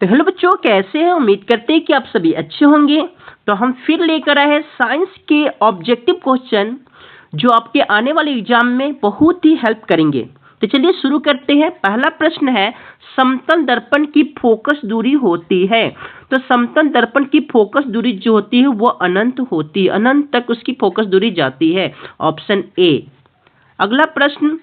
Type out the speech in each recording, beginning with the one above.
तो हेलो बच्चों, कैसे हैं? उम्मीद करते हैं कि आप सभी अच्छे होंगे। तो हम फिर लेकर आए हैं साइंस के ऑब्जेक्टिव क्वेश्चन जो आपके आने वाले एग्जाम में बहुत ही हेल्प करेंगे। तो चलिए शुरू करते हैं। पहला प्रश्न है, समतल दर्पण की फोकस दूरी होती है। तो समतल दर्पण की फोकस दूरी जो होती है वो अनंत होती है, अनंत तक उसकी फोकस दूरी जाती है। Option A. अगला प्रश्न,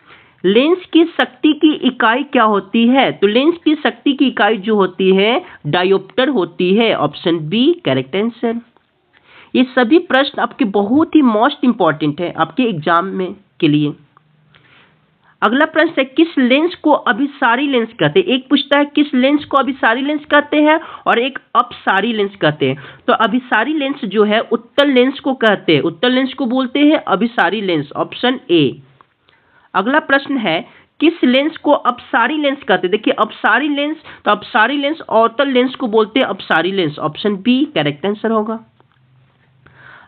लेंस की शक्ति की इकाई क्या होती है? तो लेंस की शक्ति की इकाई जो होती है डायोप्टर होती है। Option B correct answer. ये सभी प्रश्न आपके बहुत ही मोस्ट इंपॉर्टेंट है आपके एग्जाम में के लिए। अगला प्रश्न है, किस लेंस को अभिसारी लेंस कहते हैं? एक पूछता है किस लेंस को अभिसारी लेंस कहते हैं और एक अपसारी लेंस कहते हैं। तो अभिसारी लेंस जो है उत्तल लेंस को कहते हैं, उत्तल लेंस को बोलते हैं अभिसारी लेंस। Option A. अगला प्रश्न है, किस लेंस को अपसारी लेंस कहते हैं? देखिए अपसारी लेंस, तो अपसारी लेंस अवतल लेंस को बोलते हैं अपसारी lens. Option B correct answer होगा।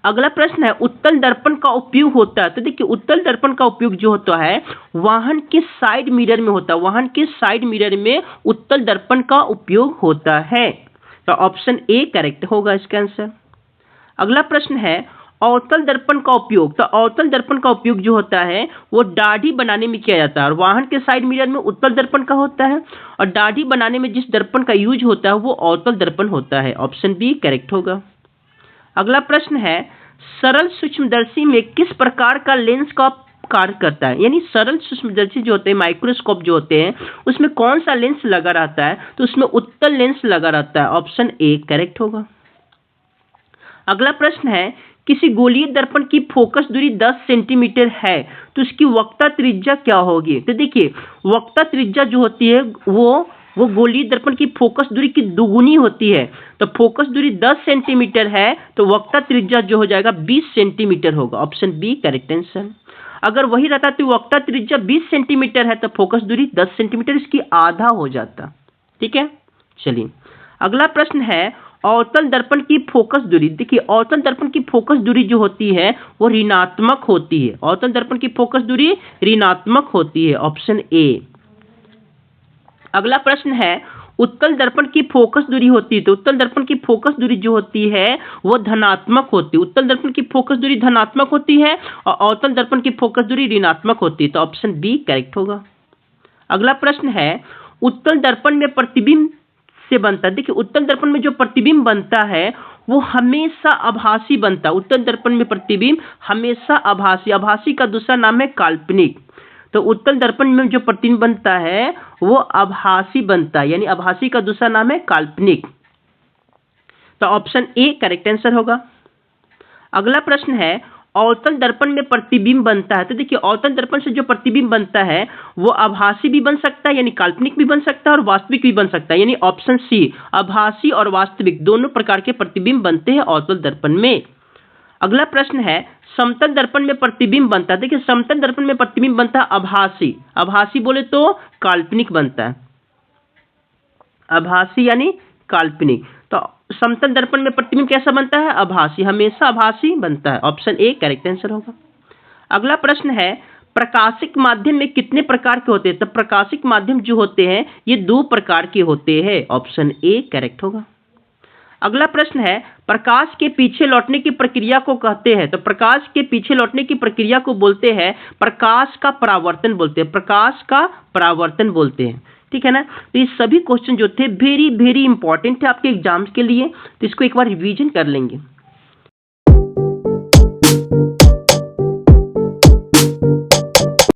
अगला प्रश्न है, उत्तल दर्पण का उपयोग होता है। तो देखिए उत्तल दर्पण का उपयोग जो होता है वाहन के साइड मिरर में होता है, वाहन के साइड मिरर में उत्तल दर्पण का उपयोग होता है। तो ऑप्शन ए करेक्ट होगा इसका आंसर। अगला प्रश्न है, अवतल दर्पण का उपयोग। तो अवतल दर्पण का उपयोग जो होता है वो दाढ़ी बनाने में किया जाता है और वाहन के साइड मिरर में उत्तल दर्पण का होता है और दाढ़ी बनाने में जिस दर्पण का यूज होता है वो अवतल दर्पण होता है। ऑप्शन बी करेक्ट होगा। अगला प्रश्न है, सरल सूक्ष्मदर्शी में किस प्रकार का लेंस का कार्य करता है? यानी सरल सूक्ष्मदर्शी जो होते हैं, माइक्रोस्कोप जो होते हैं, उसमें कौन सा लेंस लगा रहता है? तो उसमें उत्तल लेंस लगा रहता है। ऑप्शन ए करेक्ट होगा। अगला प्रश्न है, किसी गोलीय दर्पण की फोकस दूरी 10 सेंटीमीटर है तो उसकी वक्रता त्रिज्या क्या होगी? तो देखिए वक्रता त्रिज्या जो होती है वो गोलीय दर्पण की फोकस दूरी की दुगुनी होती है। तो फोकस दूरी 10 सेंटीमीटर है तो वक्रता त्रिज्या जो हो जाएगा 20 सेंटीमीटर होगा। Option B correct answer. अगर वही रहता तो वक्रता त्रिज्या 20 सेंटीमीटर है तो फोकस दूरी 10 सेंटीमीटर, इसकी आधा हो जाता। ठीक है, चलिए अगला प्रश्न है, अवतल दर्पण की फोकस दूरी। देखिए अवतल दर्पण की फोकस दूरी जो होती है वो ऋणात्मक होती है, अवतल दर्पण की फोकस दूरी ऋणात्मक होती है। Option A. अगला प्रश्न है, उत्तल दर्पण की फोकस दूरी होती है। तो उत्तल दर्पण की फोकस दूरी जो होती है वो धनात्मक होती है, उत्तल दर्पण की फोकस दूरी धनात्मक होती है और अवतल दर्पण की फोकस दूरी ऋणात्मक होती है। तो ऑप्शन बी करेक्ट होगा। अगला प्रश्न है, उत्तल दर्पण में प्रतिबिंब से बनता है। देखिए उत्तल दर्पण में जो प्रतिबिंब बनता है वो हमेशा आभासी बनता है। उत्तल दर्पण में प्रतिबिंब हमेशा आभासी, आभासी का दूसरा नाम है काल्पनिक। तो उत्तल दर्पण में जो प्रतिबिंब बनता है वो आभासी बनता है, यानी आभासी का दूसरा नाम है काल्पनिक। तो ऑप्शन ए करेक्ट आंसर होगा। अगला प्रश्न है, अवतल दर्पण में प्रतिबिंब बनता है। तो देखिए अवतल दर्पण से जो प्रतिबिंब बनता है वो आभासी भी बन सकता है, यानी काल्पनिक भी बन सकता है और वास्तविक भी बन सकता है। यानी ऑप्शन सी, आभासी और वास्तविक दोनों प्रकार के प्रतिबिंब बनते हैं अवतल दर्पण में। अगला प्रश्न है, समतल दर्पण में प्रतिबिंब बनता है। देखिए समतल दर्पण में प्रतिबिंब बनता है आभासी, आभासी बोले तो काल्पनिक बनता है, आभासी यानी काल्पनिक। तो समतल दर्पण में प्रतिबिंब कैसा बनता है? आभासी, हमेशा आभासी बनता है। ऑप्शन ए करेक्ट आंसर होगा। अगला प्रश्न है, प्रकाशिक माध्यम में कितने प्रकार के होते हैं? तो प्रकाशिक माध्यम जो होते हैं ये 2 प्रकार के होते हैं। ऑप्शन ए करेक्ट होगा। अगला प्रश्न है, प्रकाश के पीछे लौटने की प्रक्रिया को कहते हैं। तो प्रकाश के पीछे लौटने की प्रक्रिया को बोलते हैं प्रकाश का परावर्तन बोलते हैं, प्रकाश का परावर्तन बोलते हैं। ठीक है ना। तो ये सभी क्वेश्चन जो थे वेरी वेरी इंपॉर्टेंट थे आपके एग्जाम्स के लिए, तो इसको एक बार रिवीजन कर लेंगे।